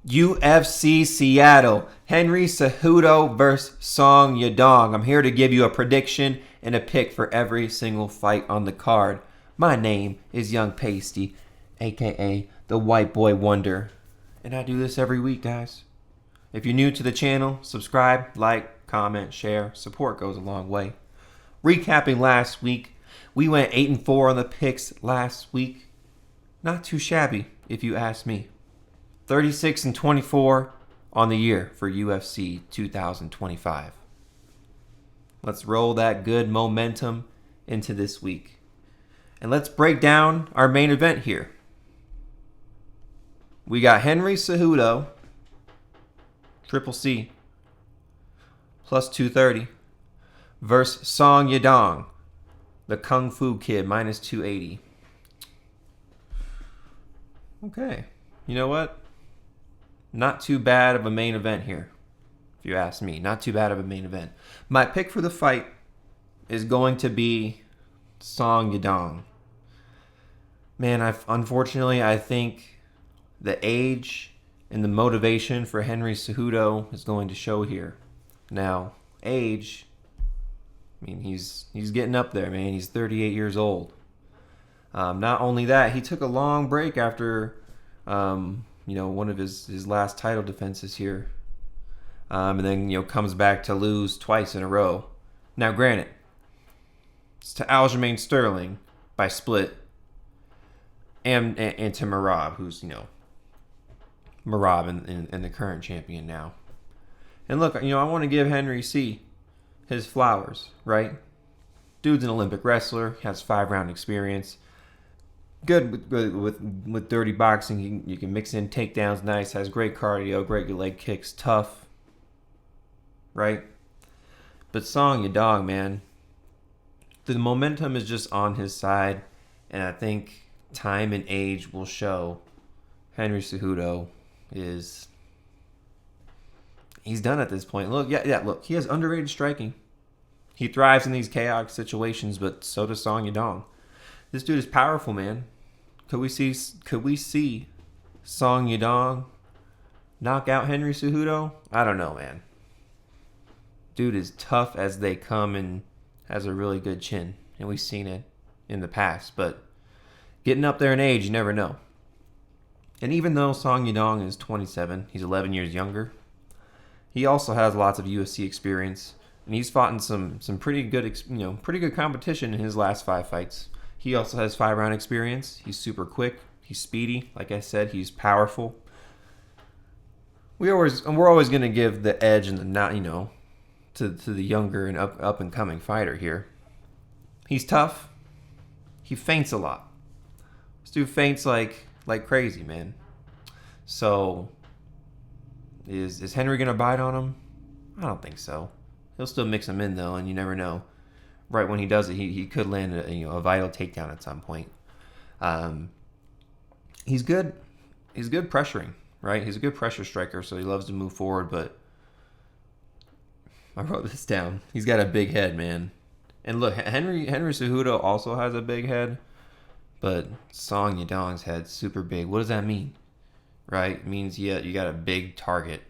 UFC Seattle, Henry Cejudo versus Song Yadong. I'm here to give you a prediction and a pick for every single fight on the card. My name is Young Pasty, aka the White Boy Wonder, and I do this every week, guys. If you're new to the channel, subscribe, like, comment, share. Support goes a long way. Recapping last week, we went 8-4 on the picks last week. Not too shabby, if you ask me. 36-24 on the year for UFC 2025. Let's roll that good momentum into this week. And let's break down our main event here. We got Henry Cejudo, Triple C, plus 230, versus Song Yadong, the Kung Fu Kid, minus 280. Okay, you know what? Not too bad of a main event here, if you ask me. Not too bad of a main event. My pick for the fight is going to be Song Yadong. Man, unfortunately, I think the age and the motivation for Henry Cejudo is going to show here. Now, age, I mean, he's getting up there, man. He's 38 years old. Not only that, he took a long break after one of his last title defenses here. And then, comes back to lose twice in a row. Now, granted, it's to Aljamain Sterling by split. And to Merab, who's, Merab and the current champion now. And look, I want to give Henry C his flowers, right? Dude's an Olympic wrestler, has 5-round experience. Good with dirty boxing. You can mix in takedowns nice, has great cardio, great leg kicks, tough, right? But Song Yadong, man, the momentum is just on his side, and I think time and age will show Henry Cejudo he's done at this point. Look, look, he has underrated striking. He thrives in these chaotic situations, but so does Song Yadong. This dude is powerful, man. Could we see Song Yadong knock out Henry Cejudo? I don't know, man. Dude is tough as they come and has a really good chin, and we've seen it in the past. But getting up there in age, you never know. And even though Song Yadong is 27, he's 11 years younger. He also has lots of UFC experience, and he's fought in some pretty good competition in his last 5 fights. He also has 5-round experience. He's super quick. He's speedy. Like I said, he's powerful. We're always going to give the edge and to the younger and up and coming fighter here. He's tough. He feints a lot. This dude feints like crazy, man. So is Henry going to bite on him? I don't think so. He'll still mix him in though, and you never know. Right when he does it, he could land a vital takedown at some point. He's good. He's good pressuring, right? He's a good pressure striker, so he loves to move forward. But I wrote this down. He's got a big head, man. And look, Henry Cejudo also has a big head, but Song Yadong's head's super big. What does that mean? Right? It means you got a big target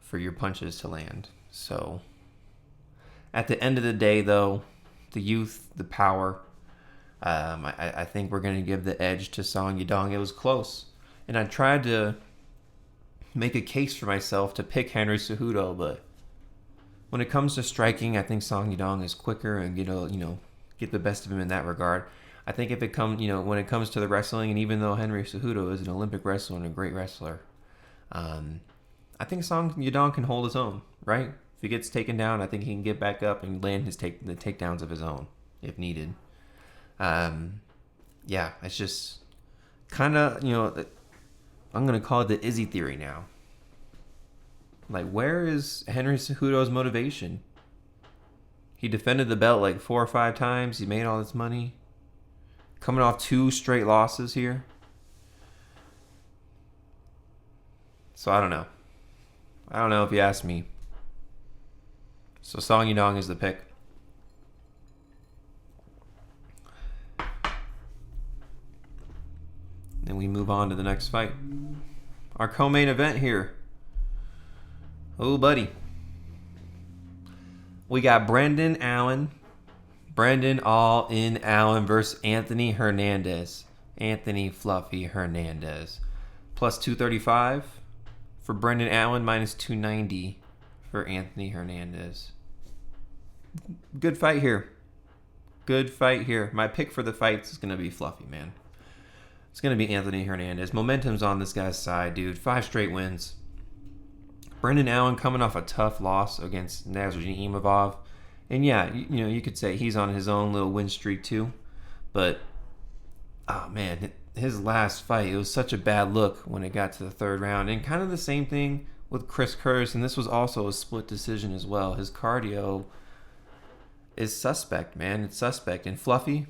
for your punches to land. So at the end of the day, though, the youth, the power, I think we're going to give the edge to Song Yadong. It was close. And I tried to make a case for myself to pick Henry Cejudo, but when it comes to striking, I think Song Yadong is quicker and get the best of him in that regard. I think if it comes, when it comes to the wrestling, and even though Henry Cejudo is an Olympic wrestler and a great wrestler, I think Song Yadong can hold his own, right? If he gets taken down, I think he can get back up and land the takedowns of his own if needed. It's just kind of, I'm going to call it the Izzy theory now. Like, where is Henry Cejudo's motivation? He defended the belt like 4 or 5 times. He made all this money. Coming off 2 straight losses here. So I don't know. I don't know if you ask me. So Song Yadong is the pick. Then we move on to the next fight. our co-main event here. Oh, buddy. We got Brendan Allen. Brendan All In Allen versus Anthony Hernandez. Anthony Fluffy Hernandez. Plus 235 for Brendan Allen. Minus 290 for Anthony Hernandez. Good fight here. Good fight here. My pick for the fights is going to be Fluffy, man. It's going to be Anthony Hernandez. Momentum's on this guy's side, dude. 5 straight wins. Brendan Allen coming off a tough loss against Nasruddin Imavov. And yeah, you could say he's on his own little win streak too. But, oh man, his last fight, it was such a bad look when it got to the 3rd round. And kind of the same thing with Chris Curtis. And this was also a split decision as well. His cardio is suspect, man. It's suspect. And Fluffy's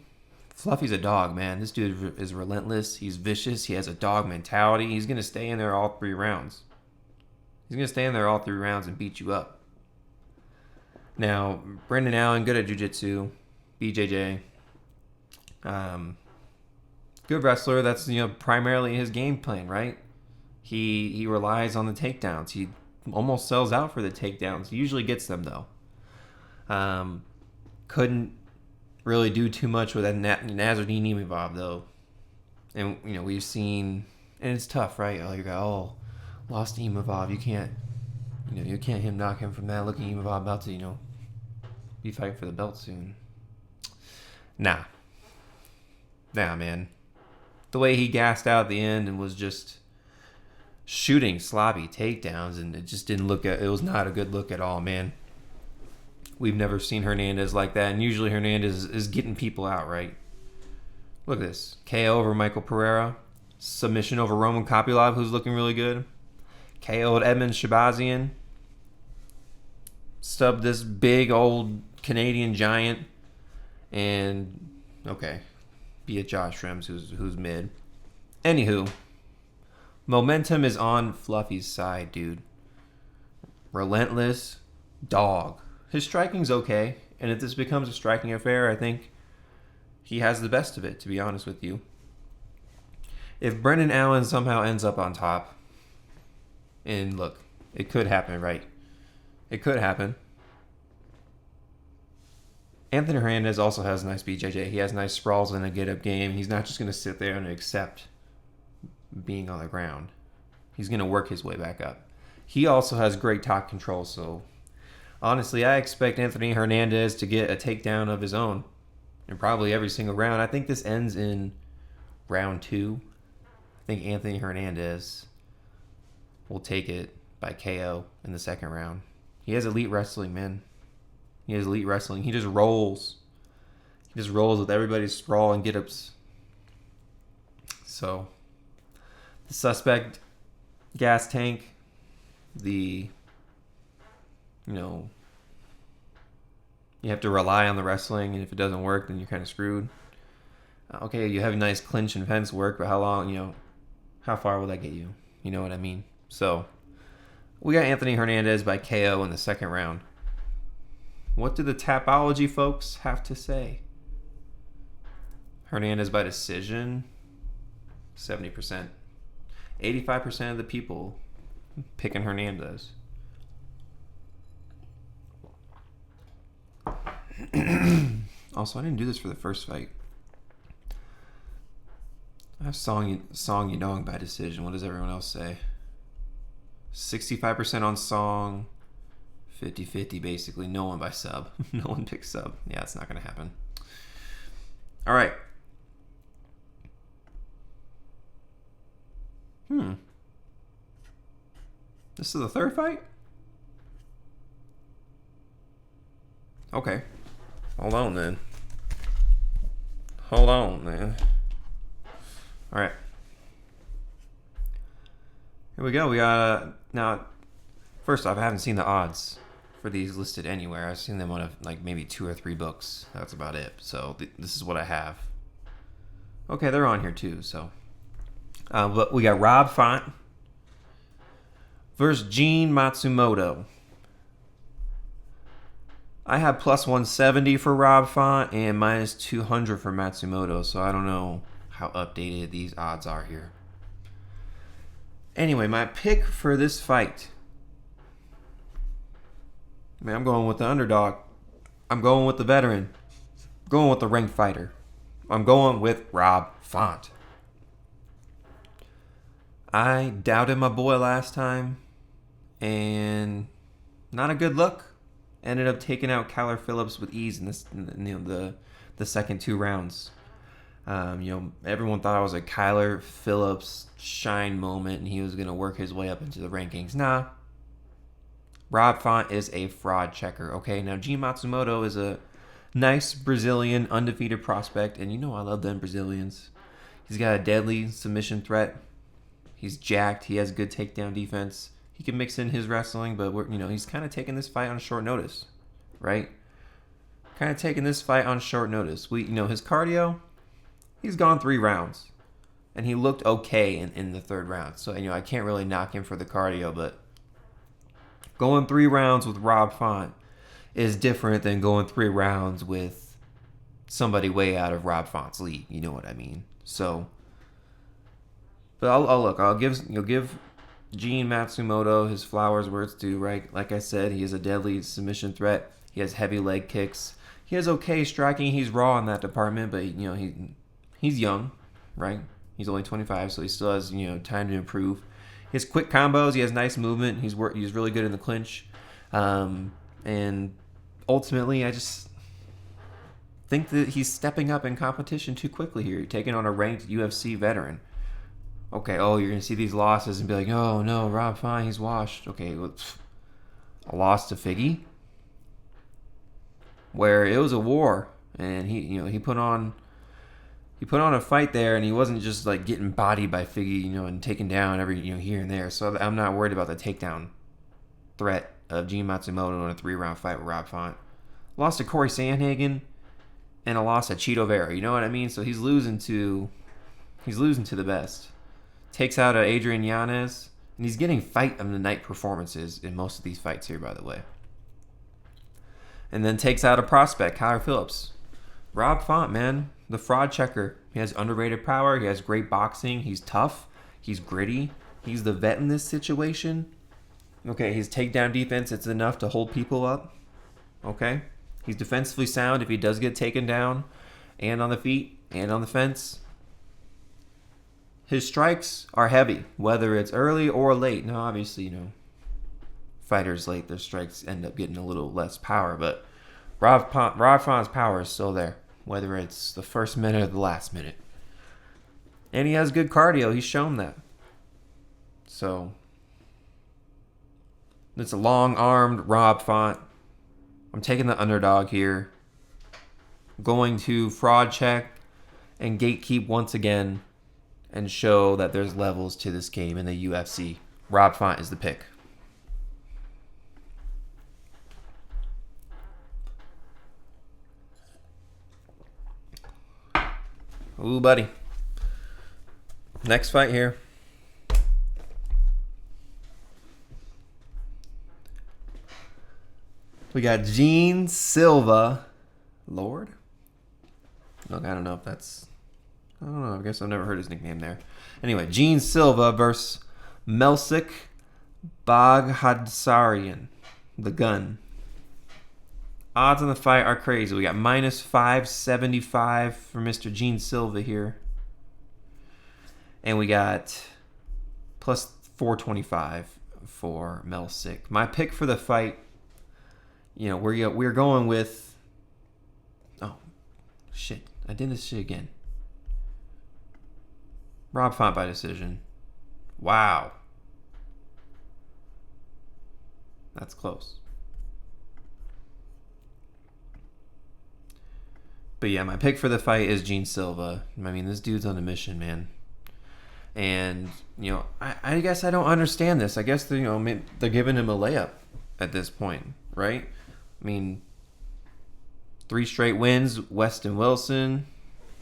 a dog, man. This dude is relentless. He's vicious. He has a dog mentality. He's going to stay in there all 3 rounds. He's going to stay in there all 3 rounds and beat you up. Now, Brendan Allen, good at jiu-jitsu. BJJ. Good wrestler. That's, primarily his game plan, right? He relies on the takedowns. He almost sells out for the takedowns. He usually gets them, though. Couldn't really do too much with that Nasruddin Imavov, though. And, we've seen... And it's tough, right? Lost to Imavov. You can't knock him from that. Look at Imavov about to, be fighting for the belt soon. Nah, man. The way he gassed out at the end and was just shooting sloppy takedowns, and it just didn't look it was not a good look at all, man. We've never seen Hernandez like that, and usually Hernandez is getting people out, right? Look at this. KO over Michael Pereira. Submission over Roman Kopylov, who's looking really good. KO'd Edmund Shabazian. Stubbed this big old Canadian giant. And, okay, beat Josh Shrems, who's mid. Anywho, momentum is on Fluffy's side, dude. Relentless dog. His striking's okay, and if this becomes a striking affair, I think he has the best of it, to be honest with you. If Brendan Allen somehow ends up on top, and look, it could happen, right? It could happen. Anthony Hernandez also has nice BJJ. He has nice sprawls and a get-up game. He's not just going to sit there and accept being on the ground. He's going to work his way back up. He also has great top control, so honestly, I expect Anthony Hernandez to get a takedown of his own in probably every single round. I think this ends in round 2. I think Anthony Hernandez will take it by KO in the 2nd round. He has elite wrestling, man. He has elite wrestling. He just rolls. He just rolls with everybody's sprawl and get-ups. So, the suspect gas tank, you have to rely on the wrestling, and if it doesn't work, then you're kind of screwed. Okay, you have nice clinch and fence work, but how long, how far will that get you? You know what I mean? So, we got Anthony Hernandez by KO in the 2nd round. What do the Tapology folks have to say? Hernandez by decision, 70%. 85% of the people picking Hernandez. Also, I didn't do this for the first fight. I have Song Yadong by decision. What does everyone else say? 65% on Song, 50-50 basically. No one by sub. No one picks sub. Yeah, it's not going to happen. All right. This is the 3rd fight? Okay. Hold on, man. All right. Here we go. We got now. First off, I haven't seen the odds for these listed anywhere. I've seen them on maybe 2 or 3 books. That's about it. So this is what I have. Okay, they're on here too. So, but we got Rob Font versus Gene Matsumoto. I have plus 170 for Rob Font and minus 200 for Matsumoto, so I don't know how updated these odds are here. Anyway, my pick for this fight. Man, I'm going with the underdog. I'm going with the veteran. I'm going with the ranked fighter. I'm going with Rob Font. I doubted my boy last time, and not a good look. Ended up taking out Kyler Phillips with ease in this, the second 2 rounds. Everyone thought it was a Kyler Phillips shine moment, and he was going to work his way up into the rankings. Nah. Rob Font is a fraud checker, okay? Now, Gene Matsumoto is a nice Brazilian undefeated prospect, and I love them Brazilians. He's got a deadly submission threat. He's jacked. He has good takedown defense. He can mix in his wrestling, but he's kind of taking this fight on short notice, right? Kind of taking this fight on short notice. His cardio, he's gone 3 rounds, and he looked okay in the 3rd round. So I can't really knock him for the cardio, but going 3 rounds with Rob Font is different than going 3 rounds with somebody way out of Rob Font's league. You know what I mean? So, but I'll give Gene Matsumoto his flowers where it's due, right? Like I said, he is a deadly submission threat. He has heavy leg kicks. He has okay striking. He's raw in that department, but he's young, right? He's only 25, so he still has time to improve. He has quick combos. He has nice movement. He's really good in the clinch, and ultimately, I just think that he's stepping up in competition too quickly here. You're taking on a ranked UFC veteran. Okay, you're going to see these losses and be like, oh, no, Rob Font, he's washed. Okay, a loss to Figgy, where it was a war, and he put on a fight there, and he wasn't just like getting bodied by Figgy, and taken down every here and there. So I'm not worried about the takedown threat of Gene Matsumoto in a 3-round fight with Rob Font. Lost to Corey Sandhagen, and a loss to Cheeto Vera. You know what I mean? So he's losing to the best. Takes out Adrian Yanez, and he's getting fight of the night performances in most of these fights here, by the way. And then takes out a prospect, Kyler Phillips. Rob Font, man, the fraud checker. He has underrated power. He has great boxing. He's tough. He's gritty. He's the vet in this situation. Okay, his takedown defense, it's enough to hold people up. Okay? He's defensively sound if he does get taken down, and on the feet, and on the fence. His strikes are heavy, whether it's early or late. Now, obviously, fighters late, their strikes end up getting a little less power, but Rob Font's power is still there, whether it's the first minute or the last minute. And he has good cardio. He's shown that. So, it's a long-armed Rob Font. I'm taking the underdog here. Going to fraud check and gatekeep once again and show that there's levels to this game in the UFC. Rob Font is the pick. Ooh, buddy. Next fight here. We got Gene Silva. Lord? Look, I don't know if that's... I don't know. I guess I've never heard his nickname there. Anyway, Gene Silva versus Melsik Baghdasaryan. The gun. Odds on the fight are crazy. We got minus 575 for Mr. Gene Silva here. And we got plus 425 for Melsik. My pick for the fight, we're going with... Oh, shit. I did this shit again. Rob Font by decision. Wow. That's close. But yeah, my pick for the fight is Gene Silva. I mean, this dude's on a mission, man. And, I guess I don't understand this. I guess, they're giving him a layup at this point, right? I mean, 3 straight wins, Weston Wilson,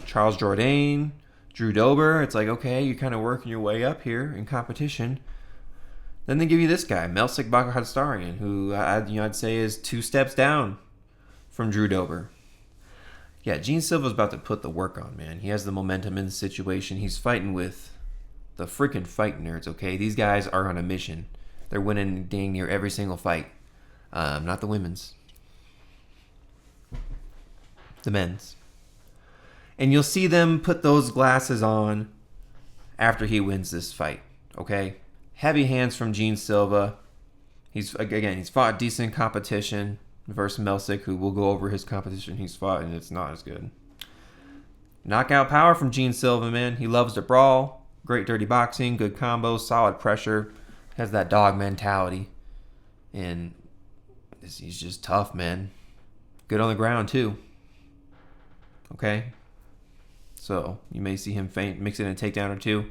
Charles Jourdain, Drew Dober. It's like, okay, you're kind of working your way up here in competition. Then they give you this guy, Melsik Baghdasaryan, who I'd say is 2 steps down from Drew Dober. Yeah, Gene Silva's about to put the work on, man. He has the momentum in the situation. He's fighting with the freaking fight nerds, okay? These guys are on a mission. They're winning dang near every single fight. Not the women's. The men's. And you'll see them put those glasses on after he wins this fight, okay? Heavy hands from Gene Silva. He's fought decent competition versus Melsik, who will go over his competition he's fought, and it's not as good. Knockout power from Gene Silva, man. He loves to brawl. Great dirty boxing, good combos, solid pressure. Has that dog mentality. And he's just tough, man. Good on the ground, too. Okay? So, you may see him mix in a takedown or two.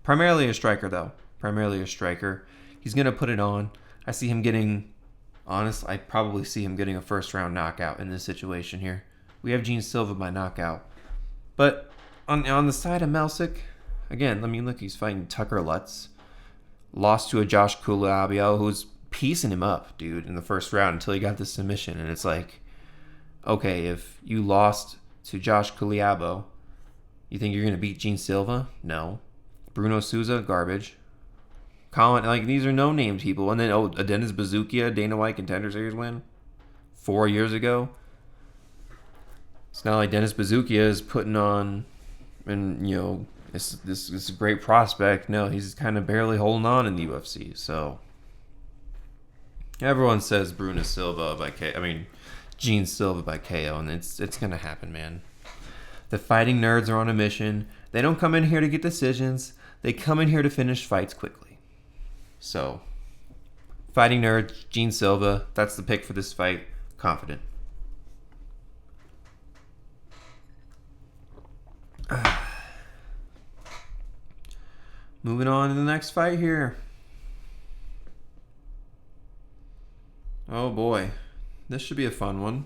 Primarily a striker, though. Primarily a striker. He's going to put it on. I see him getting... I probably see him getting a first-round knockout in this situation here. We have Gene Silva by knockout. But on the side of Melsik, again, look, he's fighting Tucker Lutz. Lost to a Josh Cutelava, who's piecing him up, dude, in the first round until he got the submission. And it's like, okay, if you lost to Josh Cutelava, you think you're going to beat Gene Silva? No. Bruno Souza, garbage. Colin, these are no-name people. And then, Dennis Bazookia, Dana White Contender Series win 4 years ago. It's not like Dennis Bazookia is putting on, and, this is a great prospect. No, he's kind of barely holding on in the UFC. So, everyone says Gene Silva by KO, and it's going to happen, man. The fighting nerds are on a mission. They don't come in here to get decisions. They come in here to finish fights quickly. So, fighting nerd, Gene Silva. That's the pick for this fight. Confident. Moving on to the next fight here. Oh boy. This should be a fun one.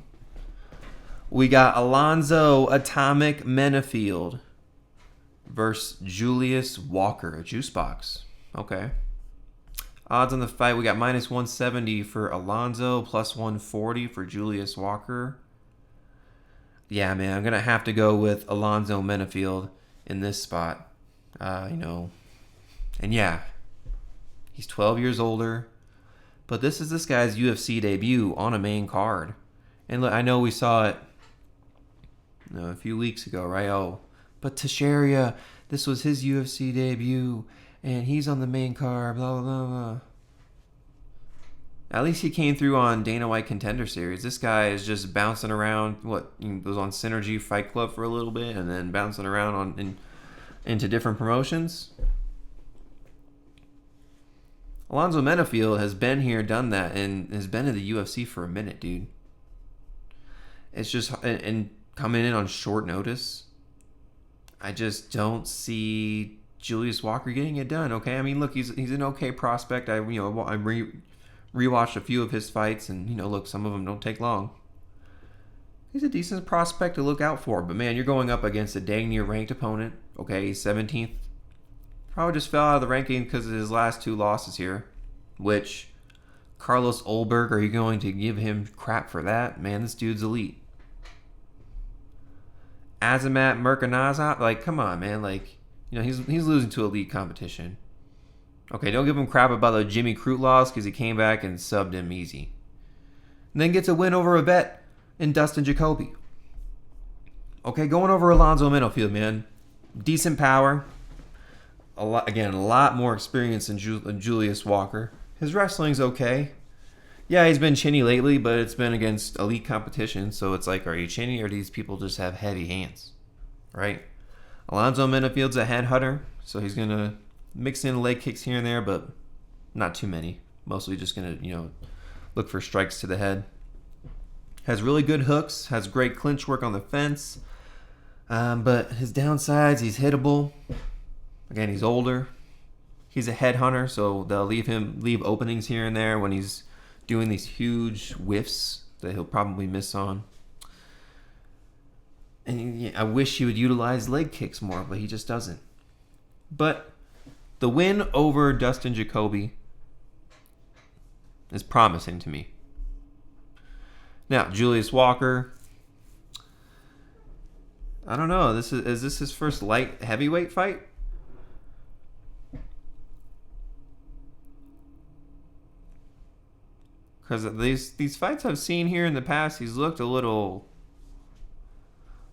We got Alonzo Atomic Menifield versus Julius Walker, a juice box. Okay. Odds on the fight, we got minus 170 for Alonzo, plus 140 for Julius Walker. Yeah, man, I'm going to have to go with Alonzo Menifield in this spot. And yeah, he's 12 years older. But this is this guy's UFC debut on a main card. And look, I know we saw it a few weeks ago, right? Oh, but Teixeira, this was his UFC debut, and he's on the main card, blah, blah, blah, blah. At least he came through on Dana White Contender Series. This guy is just bouncing around. He was on Synergy Fight Club for a little bit, and then bouncing around into different promotions. Alonzo Menifield has been here, done that, and has been in the UFC for a minute, dude. It's just, and coming in on short notice, I just don't see Julius Walker getting it done. Okay, look, he's an okay prospect. I rewatched a few of his fights, and look, some of them don't take long. He's a decent prospect to look out for, but man, you're going up against a dang near ranked opponent. Okay, he's 17th. Probably just fell out of the ranking because of his last 2 losses here. Which, Carlos Olberg, are you going to give him crap for that? Man, this dude's elite. Azamat Murkanazov, come on, man. He's losing to elite competition. Okay, don't give him crap about the Jimmy Crute loss because he came back and subbed him easy. And then gets a win over a bet in Dustin Jacoby. Okay, going over Alonzo Menifield, man. Decent power. A lot more experience than Julius Walker. His wrestling's okay. Yeah, he's been chinny lately, but it's been against elite competition, so it's like, are you chinny or do these people just have heavy hands? Right? Alonzo Menifield's a headhunter, so he's going to mix in leg kicks here and there, but not too many. Mostly just going to, look for strikes to the head. Has really good hooks, has great clinch work on the fence, but his downsides, he's hittable. Again, he's older. He's a headhunter, so they'll leave openings here and there when he's doing these huge whiffs that he'll probably miss on. And I wish he would utilize leg kicks more, but he just doesn't. But the win over Dustin Jacoby is promising to me. Now, Julius Walker, I don't know. Is this his first light heavyweight fight? Because these fights I've seen here in the past, he's looked a little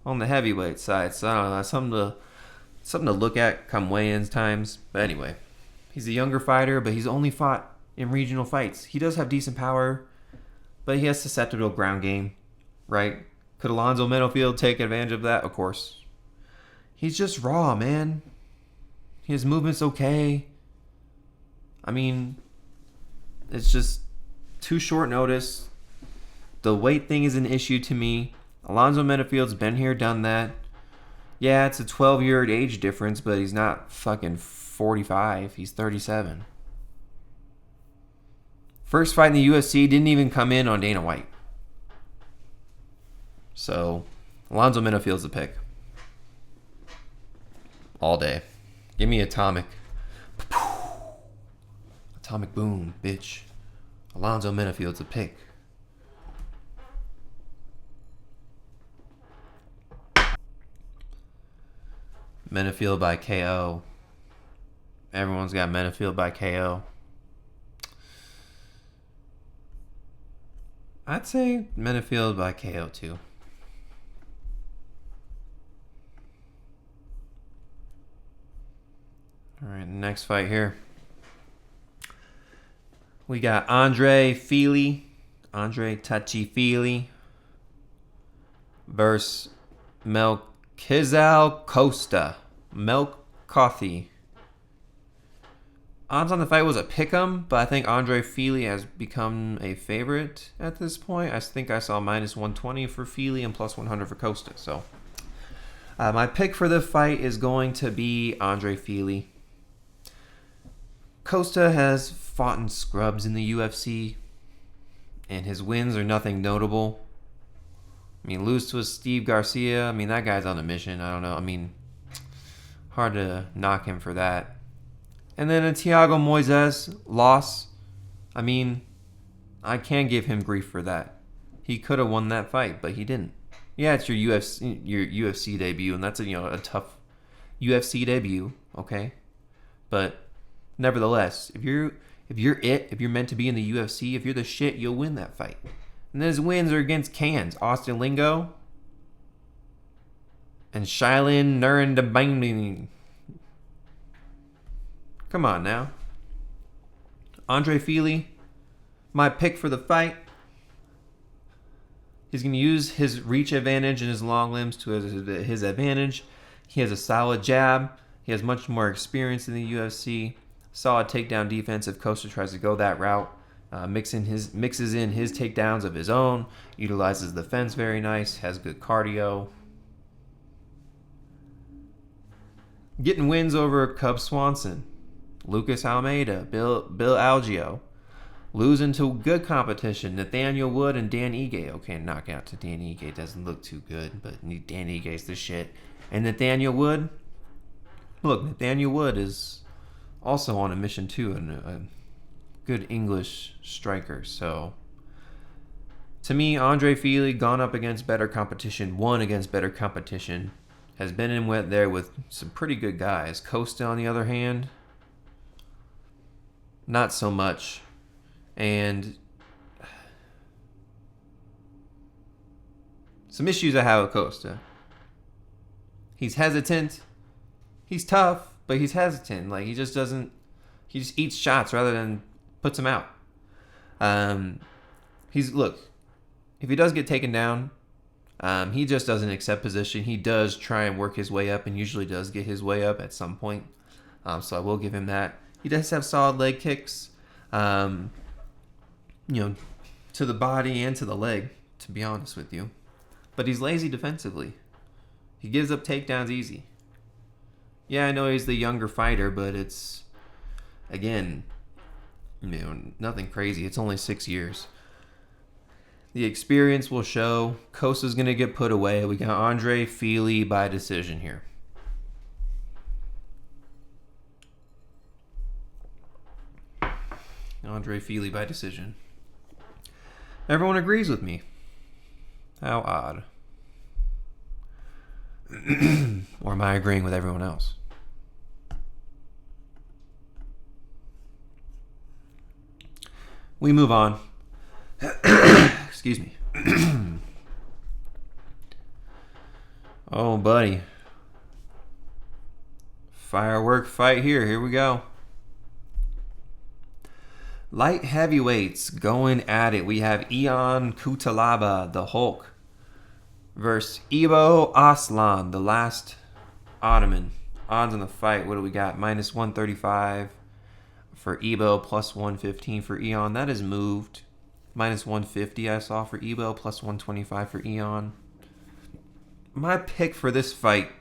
on the heavyweight side. So I don't know, that's something to look at come weigh-ins times. But anyway, he's a younger fighter, but he's only fought in regional fights. He does have decent power, but he has susceptible ground game, right? Could Alonzo Menifield take advantage of that? Of course. He's just raw, man. His movement's okay. I mean, it's just too short notice. The weight thing is an issue to me. Alonzo Menifield's been here, done that. Yeah, it's a 12-year age difference, but he's not fucking 45. He's 37. First fight in the UFC, didn't even come in on Dana White. So, Alonzo Menifield's the pick. All day. Give me Atomic. Atomic boom, bitch. Alonzo Menifield's the pick. Menifield by KO. Everyone's got Menifield by KO. I'd say Menifield by KO too. Alright, next fight here. We got Andre Touchy Fili versus Melquizael Costa. Melcothi. Odds on the fight was a pick'em, but I think Andre Fili has become a favorite at this point. I think I saw minus 120 for Fili and plus 100 for Costa. So my pick for the fight is going to be Andre Fili. Costa has fought in scrubs in the UFC, and his wins are nothing notable. I mean, lose to a Steve Garcia. I mean, that guy's on a mission. I don't know. I mean, hard to knock him for that. And then a Thiago Moises loss. I mean, I can give him grief for that. He could have won that fight, but he didn't. Yeah, it's your UFC debut, and that's a tough UFC debut, okay? But nevertheless, if you're meant to be in the UFC, if you're the shit, you'll win that fight. And then his wins are against cans, Austin Lingo and Shailin Nursulton. Come on now. Andre Fili, my pick for the fight. He's going to use his reach advantage and his long limbs to his advantage. He has a solid jab. He has much more experience in the UFC. Solid takedown defense if Costa tries to go that route. Mixes in his takedowns of his own. Utilizes the fence very nice. Has good cardio. Getting wins over Cub Swanson, Lucas Almeida, Bill Algeo. Losing to good competition, Nathaniel Wood and Dan Ige. Okay, knockout to Dan Ige doesn't look too good, but Dan Ige's the shit. And Nathaniel Wood, look, Nathaniel Wood is also on a mission too, and a good English striker. So, to me, Andre Fili gone up against better competition, won against better competition, has been in wet there with some pretty good guys. Costa, on the other hand, not so much. And some issues I have with Costa. He's hesitant. He's tough, but he's hesitant. Like, he just eats shots rather than puts them out. If he does get taken down, he just doesn't accept position. He does try and work his way up, and usually does get his way up at some point. So I will give him that. He does have solid leg kicks, to the body and to the leg, to be honest with you. But he's lazy defensively. He gives up takedowns easy. Yeah, I know he's the younger fighter, but it's, again, nothing crazy. It's only 6 years. The experience will show. Costa's going to get put away. We got Andre Fili by decision here. Andre Fili by decision. Everyone agrees with me. How odd. Or am I agreeing with everyone else? We move on. Excuse me. Oh, buddy. Firework fight here. Here we go. Light heavyweights going at it. We have Ion Cutelava, the Hulk, versus Ibo Aslan, the last Ottoman. Odds on the fight. What do we got? Minus 135 for Ibo, plus 115 for Ion. That is moved. Minus 150 I saw for Ibo, plus 125 for Ion. My pick for this fight,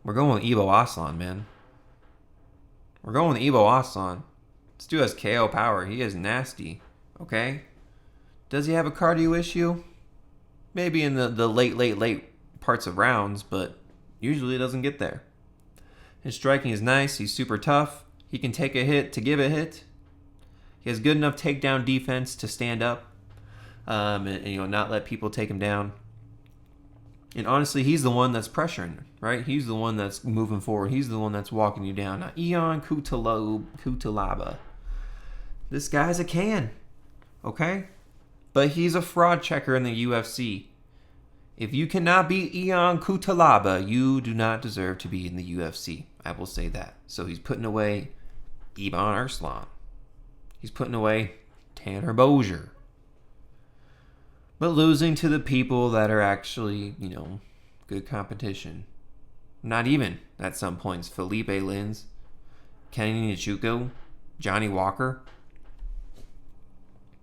we're going with Ibo Aslan, man. We're going with Ibo Aslan. This dude has KO power. He is nasty. Okay? Does he have a cardio issue? Maybe in the late parts of rounds, but usually it doesn't get there. His striking is nice. He's super tough. He can take a hit to give a hit. He has good enough takedown defense to stand up and not let people take him down. And honestly, he's the one that's pressuring, right? He's the one that's moving forward. He's the one that's walking you down. Now, Ion Cutelava. This guy's a can, okay? But he's a fraud checker in the UFC. If you cannot beat Ion Cutelava, you do not deserve to be in the UFC. I will say that. So he's putting away Ibo Aslan. He's putting away Tanner Bozier. But losing to the people that are actually, good competition. Not even, at some points, Felipe Lins, Kenny Nchuko, Johnny Walker,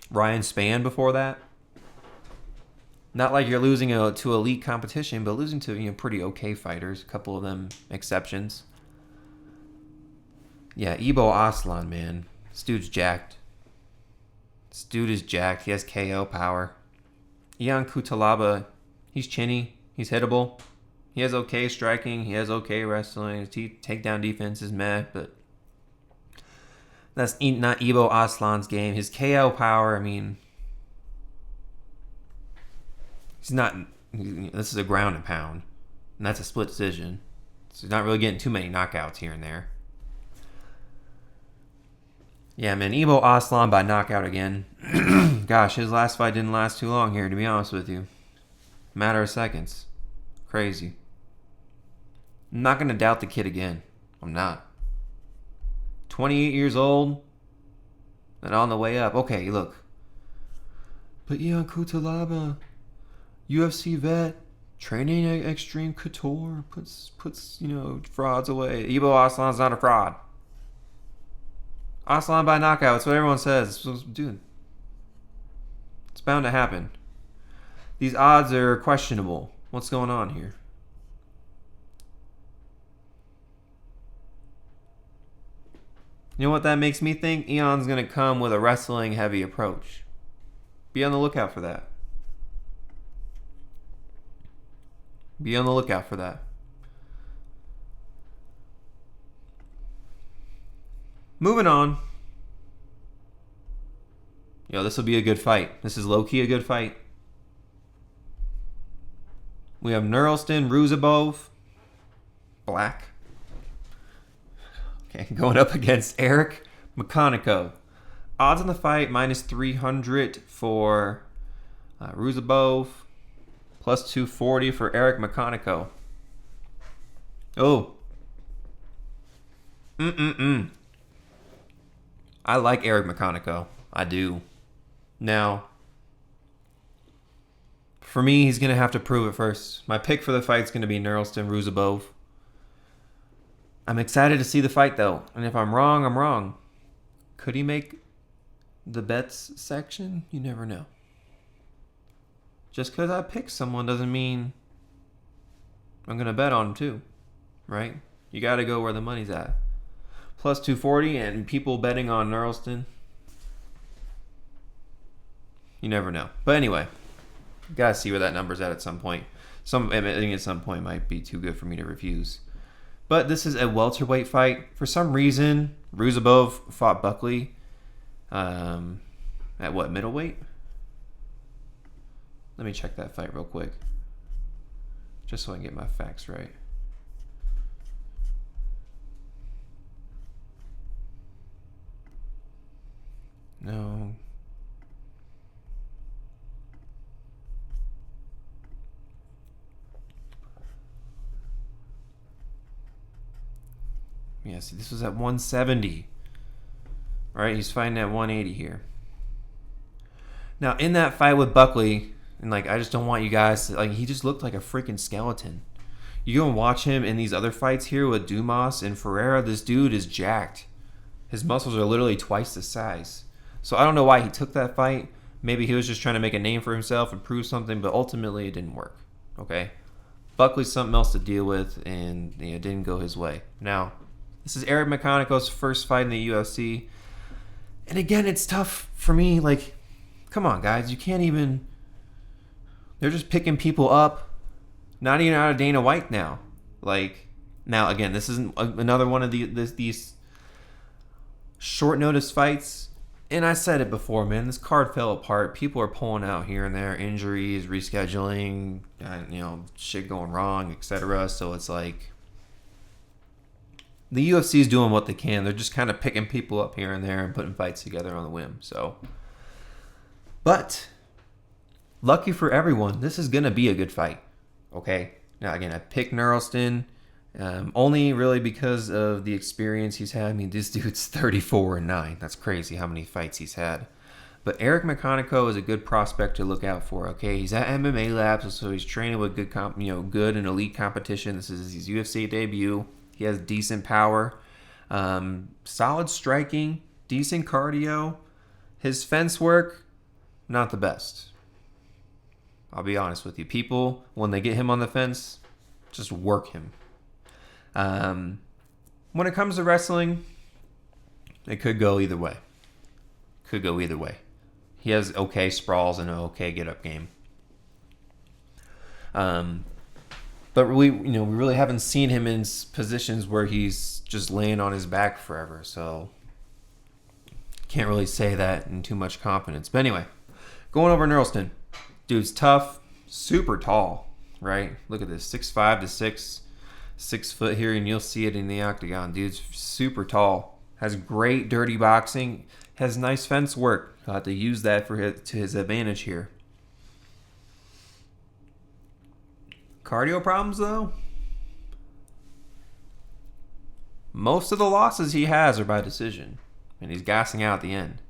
Ryan Spann before that. Not like you're losing to elite competition, but losing to pretty okay fighters. A couple of them exceptions. Yeah, Ibo Aslan, man. This dude's jacked. This dude is jacked. He has KO power. Ion Cutelava, he's chinny. He's hittable. He has okay striking. He has okay wrestling. His takedown defense is meh, but that's not Ibo Aslan's game. His KO power, he's not. This is a ground and pound, and that's a split decision. So he's not really getting too many knockouts here and there. Yeah, man, Ibo Aslan by knockout again. Gosh, his last fight didn't last too long here, to be honest with you. Matter of seconds. Crazy. I'm not going to doubt the kid again. I'm not. 28 years old and on the way up. Okay, look. But Ion Cutelava, UFC vet, training at Extreme Couture, puts frauds away. Ibo Aslan's not a fraud. Aslan by knockout. That's what everyone says. Dude, it's bound to happen. These odds are questionable. What's going on here? You know what that makes me think? Eon's going to come with a wrestling heavy approach. Be on the lookout for that. Be on the lookout for that. Moving on. This will be a good fight. This is low-key a good fight. We have Nursulton, Ruziboev, black. Okay, going up against Eric McConico. Odds on the fight, minus 300 for Ruziboev, plus 240 for Eric McConico. Oh. I like Eric McConico. I do. Now, for me, he's going to have to prove it first. My pick for the fight is going to be Nursulton, Ruziboev. I'm excited to see the fight, though. And if I'm wrong, I'm wrong. Could he make the bets section? You never know. Just because I pick someone doesn't mean I'm going to bet on him, too. Right? You got to go where the money's at. Plus 240 and people betting on Nursulton. You never know. But anyway, gotta see where that number's at some point. I think at some point might be too good for me to refuse. But this is a welterweight fight. For some reason, Ruziboev fought Buckley at what, middleweight? Let me check that fight real quick. Just so I can get my facts right. No. Yeah, see, this was at 170. Right? He's fighting at 180 here. Now, in that fight with Buckley, and like, I just don't want you guys to, like, he just looked like a freaking skeleton. You go and watch him in these other fights here with Dumas and Ferreira. This dude is jacked. His muscles are literally twice the size. So I don't know why he took that fight. Maybe he was just trying to make a name for himself and prove something, but ultimately it didn't work. Okay? Buckley's something else to deal with, and it didn't go his way. Now, this is Eric McConico's first fight in the UFC. And again, it's tough for me. Like, come on, guys. You can't even... They're just picking people up. Not even out of Dana White now. Like, now, again, this isn't another one of these short notice fights. And I said it before, man. This card fell apart. People are pulling out here and there. Injuries, rescheduling, shit going wrong, etc. So it's like... The UFC is doing what they can. They're just kind of picking people up here and there and putting fights together on the whim. So, but lucky for everyone, this is gonna be a good fight. Okay. Now again, I picked Nursulton only really because of the experience he's had. I mean, this dude's 34-9. That's crazy how many fights he's had. But Eric McConico is a good prospect to look out for. Okay, he's at MMA Labs, so he's training with good and elite competition. This is his UFC debut. He has decent power, solid striking, decent cardio. His fence work, not the best. I'll be honest with you. People, when they get him on the fence, just work him. When it comes to wrestling, it could go either way. He has okay sprawls and an okay get-up game. But we really haven't seen him in positions where he's just laying on his back forever. So can't really say that in too much confidence. But anyway, going over Nursulton. Dude's tough, super tall, right? Look at this, 6'5" to 6 foot here, and you'll see it in the octagon. Dude's super tall, has great dirty boxing, has nice fence work. He'll have to use that to his advantage here. Cardio problems, though? Most of the losses he has are by decision, and he's gassing out at the end.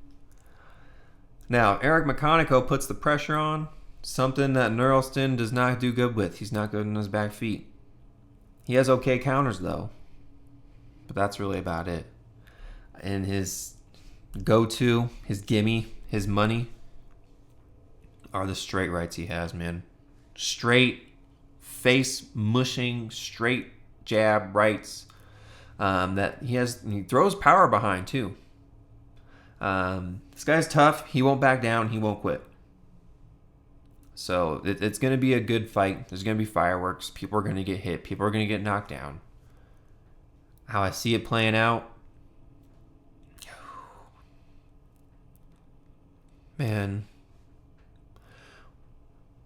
Now, Eric McConico puts the pressure on, something that Nursulton does not do good with. He's not good on his back feet. He has okay counters, though, but that's really about it. And his go-to, his gimme, his money are the straight rights he has, man. Straight face mushing, straight jab rights that he has. He throws power behind too. This guy's tough. He won't back down. He won't quit. So it's going to be a good fight. There's going to be fireworks. People are going to get hit. People are going to get knocked down. How I see it playing out, man.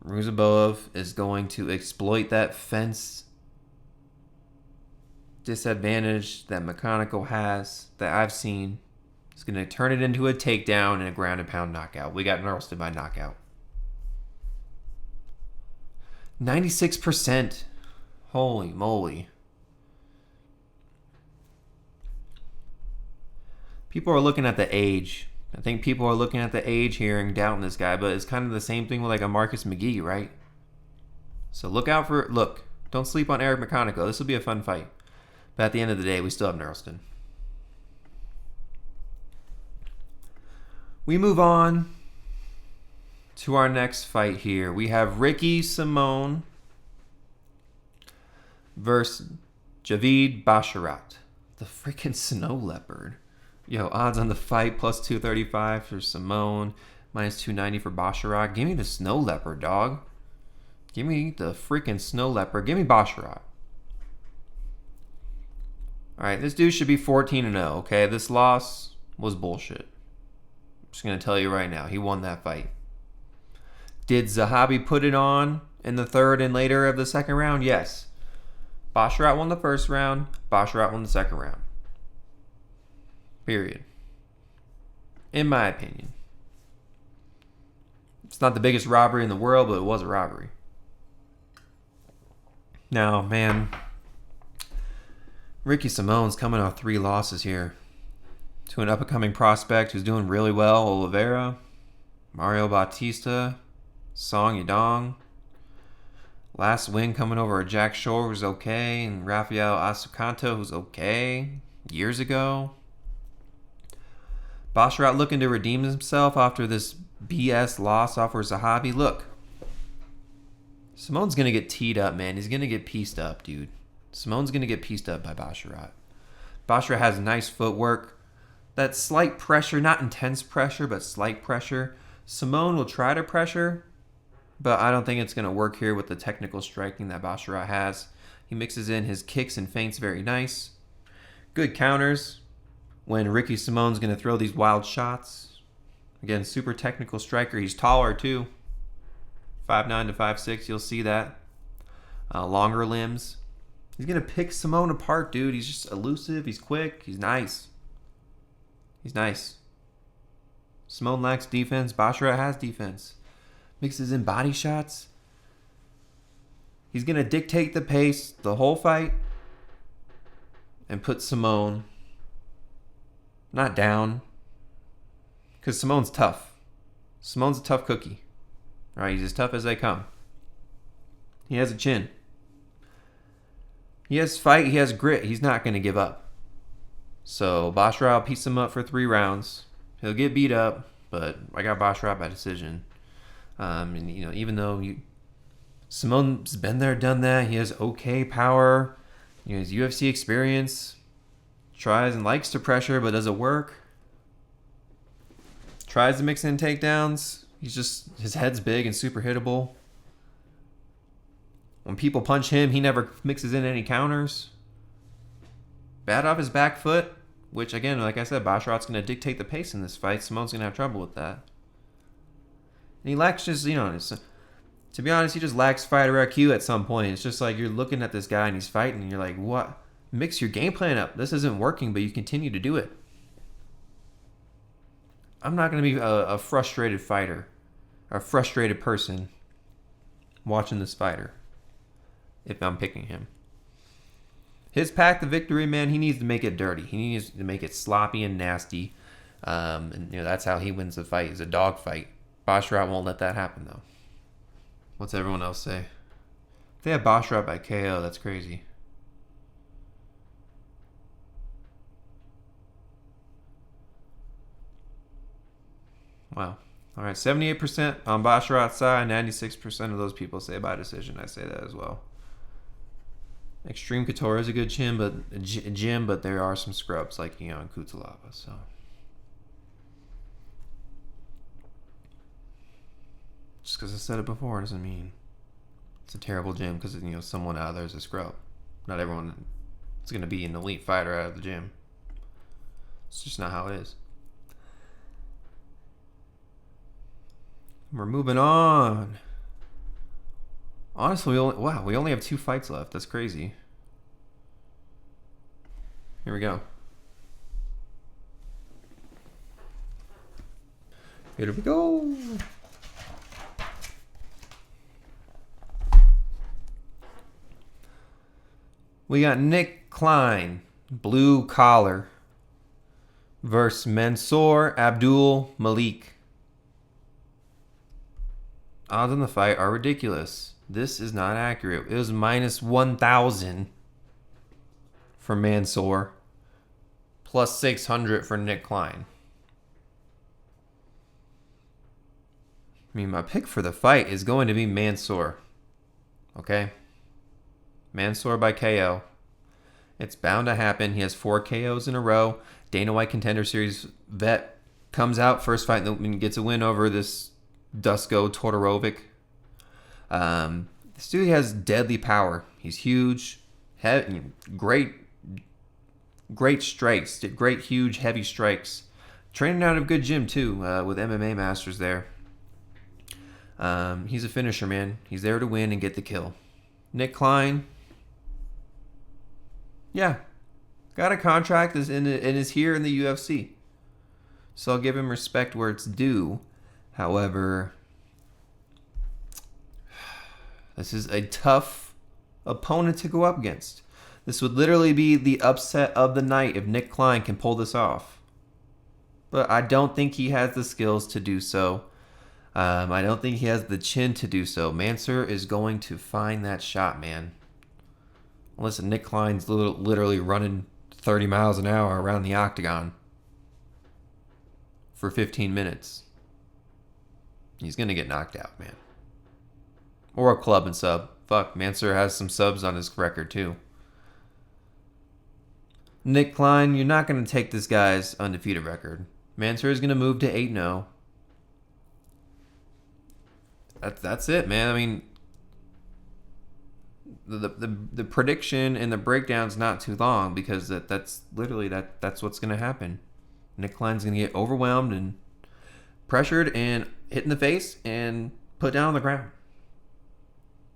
Ruziboev is going to exploit that fence disadvantage that McConico has, that I've seen. He's going to turn it into a takedown and a ground and pound knockout. We got Nursulton by knockout. 96%. Holy moly. People are looking at the age. I think people are looking at the age here and doubting this guy, but it's kind of the same thing with like a Marcus McGee, right? So don't sleep on Eric McConico. This will be a fun fight. But at the end of the day, we still have Nursulton. We move on to our next fight here. We have Ricky Simon versus Javid Basharat, the freaking snow leopard. Yo, odds on the fight, plus 235 for Simone, minus 290 for Basharat. Give me the snow leopard, dog. Give me the freaking snow leopard. Give me Basharat. Alright, this dude should be 14-0, okay? This loss was bullshit. I'm just going to tell you right now. He won that fight. Did Zahabi put it on in the third and later of the second round? Yes. Basharat won the first round. Basharat won the second round. Period. In my opinion. It's not the biggest robbery in the world, but it was a robbery. Now, man, Ricky Simone's coming off 3 losses here to an up-and-coming prospect who's doing really well. Oliveira, Mario Bautista, Song Yadong. Last win coming over a Jack Shore, who's okay, and Rafael Asukanto, who's okay, years ago. Basharat looking to redeem himself after this BS loss off for Zahabi. Look, Simone's going to get teed up, man. He's going to get pieced up, dude. Simone's going to get pieced up by Basharat. Basharat has nice footwork. That slight pressure, not intense pressure, but slight pressure. Simone will try to pressure, but I don't think it's going to work here with the technical striking that Basharat has. He mixes in his kicks and feints very nice. Good counters when Ricky Simone's going to throw these wild shots. Again, super technical striker. He's taller too. 5'9" to 5'6", you'll see that. Longer limbs. He's going to pick Simone apart, dude. He's just elusive. He's quick. He's nice. He's nice. Simone lacks defense. Basharat has defense. Mixes in body shots. He's going to dictate the pace the whole fight and put Simone not down, because Simone's tough. Simone's a tough cookie. All right, he's as tough as they come. He has a chin. He has fight. He has grit. He's not going to give up. So Basharat will piece him up for 3 rounds. He'll get beat up, but I got Basharat by decision. And even though Simone's been there, done that, he has okay power. His UFC experience. Tries and likes to pressure, but does it work? Tries to mix in takedowns. His head's big and super hittable. When people punch him, he never mixes in any counters. Bad off his back foot, which again, like I said, Basharat's going to dictate the pace in this fight. Simone's going to have trouble with that. And he lacks to be honest, he just lacks fighter IQ at some point. It's just like you're looking at this guy and he's fighting and you're like, what? Mix your game plan up. This isn't working, but you continue to do it. I'm not going to be a frustrated fighter, or a frustrated person watching this fighter if I'm picking him. His path to victory, man, he needs to make it dirty. He needs to make it sloppy and nasty. And that's how he wins the fight. It's a dog fight. Basharat won't let that happen, though. What's everyone else say? If they have Basharat by KO, that's crazy. Wow. All right, 78% on Basharat's side, 96% of those people say by decision. I say that as well. Extreme Couture is a good gym, but there are some scrubs like in Cutelava. So just because I said it before doesn't mean it's a terrible gym because someone out there is a scrub. Not everyone is going to be an elite fighter out of the gym. It's just not how it is. We're moving on. Honestly, we only have 2 fights left. That's crazy. Here we go. Here we go. We got Nick Klein, blue collar, versus Mansur Abdul-Malik. Odds on the fight are ridiculous. This is not accurate. It was minus 1,000 for Mansur, plus 600 for Nick Klein. My pick for the fight is going to be Mansur. Okay? Mansur by KO. It's bound to happen. He has 4 KOs in a row. Dana White Contender Series vet comes out first fight and gets a win over this Dusko Todorovic. This dude has deadly power. He's huge, great strikes, great huge heavy strikes. Training out of a good gym too, with MMA masters there. He's a finisher, man. He's there to win and get the kill. Nick Klein, yeah, got a contract and is here in the UFC. So I'll give him respect where it's due. However, this is a tough opponent to go up against. This would literally be the upset of the night if Nick Klein can pull this off. But I don't think he has the skills to do so. I don't think he has the chin to do so. Mansur is going to find that shot, man. Listen, Nick Klein's literally running 30 miles an hour around the octagon for 15 minutes. He's going to get knocked out, man. Or a club and sub. Fuck, Mansur has some subs on his record, too. Nick Klein, you're not going to take this guy's undefeated record. Mansur is going to move to 8-0. That's it, man. I mean, the prediction and the breakdown's not too long because that's literally that's what's going to happen. Nick Klein's going to get overwhelmed and pressured and hit in the face and put down on the ground.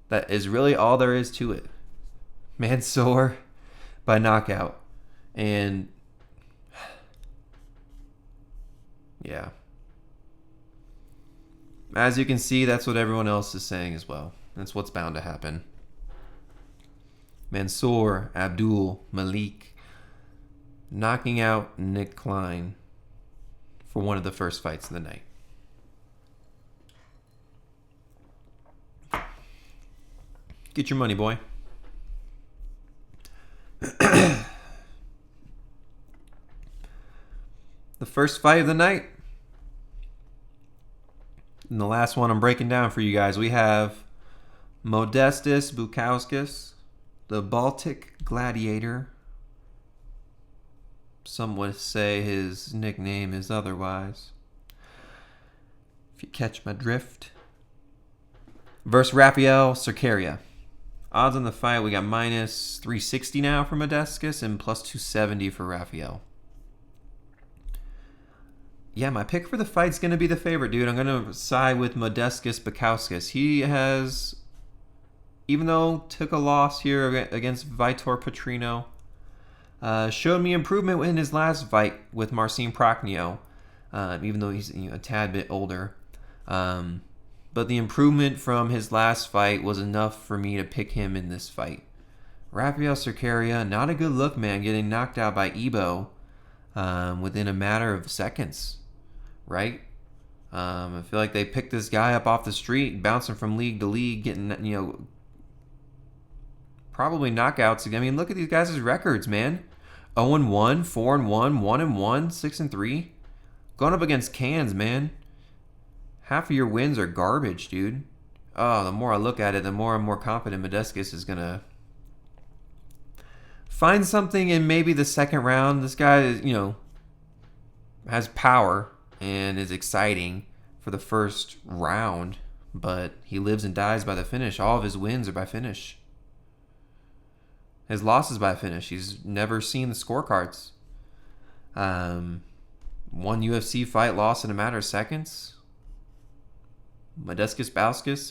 That is really all there is to it. Mansur by knockout. And yeah. As you can see, that's what everyone else is saying as well. That's what's bound to happen. Mansur, Abdul-Malik knocking out Nick Klein for one of the first fights of the night. Get your money, boy. The first fight of the night. And the last one I'm breaking down for you guys. We have Modestas Bukauskas, the Baltic Gladiator. Some would say his nickname is otherwise. If you catch my drift. Versus Rafael Cerqueira. Odds on the fight, we got minus 360 now for Modestas and plus 270 for Rafael. Yeah, my pick for the fight's going to be the favorite, dude. I'm going to side with Modestas Bukauskas. He has, even though took a loss here against Vitor Petrino, showed me improvement in his last fight with Marcin Prachnio, even though he's a tad bit older. But the improvement from his last fight was enough for me to pick him in this fight. Rafael Cerqueira, not a good look, man, getting knocked out by Ibo within a matter of seconds, right? I feel like they picked this guy up off the street, bouncing from league to league, getting, probably knockouts. I mean, look at these guys' records, man. 0-1, 4-1, 1-1, 6-3. Going up against cans, man. Half of your wins are garbage, dude. Oh, the more I look at it, the more I'm more confident Modestas is going to find something in maybe the second round. This guy is, has power and is exciting for the first round, but he lives and dies by the finish. All of his wins are by finish. His losses by finish. He's never seen the scorecards. One UFC fight lost in a matter of seconds. Bukauskas.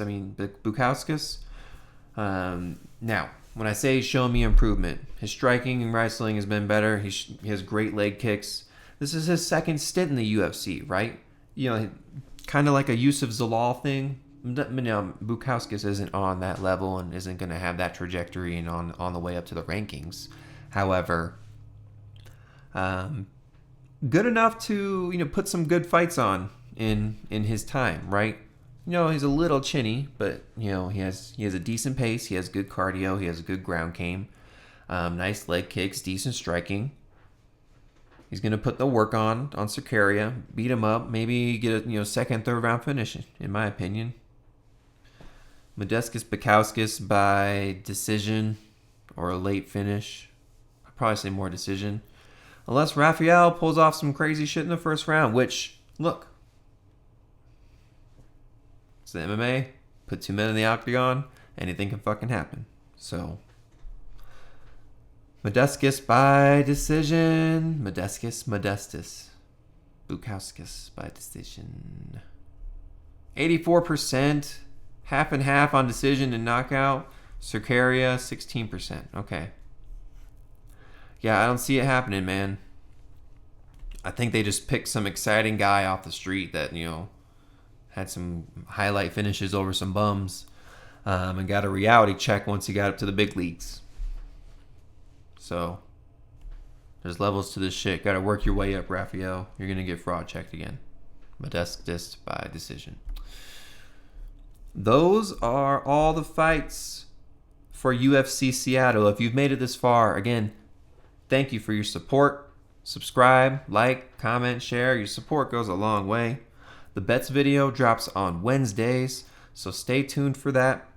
Now, when I say show me improvement, his striking and wrestling has been better. He has great leg kicks. This is his second stint in the UFC, right? Kind of like a Yusuf Zalal thing. Bukauskas isn't on that level and isn't going to have that trajectory and on the way up to the rankings. However, good enough to put some good fights on in his time, right? He's a little chinny, but he has a decent pace. He has good cardio. He has a good ground game. Nice leg kicks, decent striking. He's gonna put the work on Cerqueira, beat him up, maybe get a second, third round finish, in my opinion. Modestas Bukauskas by decision or a late finish. I'd probably say more decision, unless Rafael pulls off some crazy shit in the first round. Which, look. It's the MMA. Put two men in the octagon. Anything can fucking happen. So, Modestas by decision. Modestas. Bukauskas by decision. 84%. Half and half on decision and knockout. Cerqueira, 16%. Okay. Yeah, I don't see it happening, man. I think they just picked some exciting guy off the street that, had some highlight finishes over some bums, and got a reality check once he got up to the big leagues. So there's levels to this shit. Got to work your way up, Rafael. You're going to get fraud checked again. Modestas by decision. Those are all the fights for UFC Seattle. If you've made it this far, again, thank you for your support. Subscribe, like, comment, share. Your support goes a long way. The bets video drops on Wednesdays, so stay tuned for that.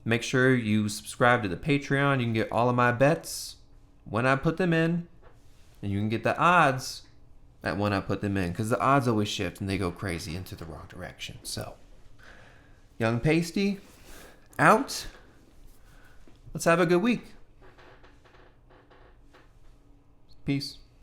Make sure you subscribe to the Patreon. You can get all of my bets when I put them in, and you can get the odds at when I put them in, because the odds always shift and they go crazy into the wrong direction. So, Young Pasty, out. Let's have a good week. Peace.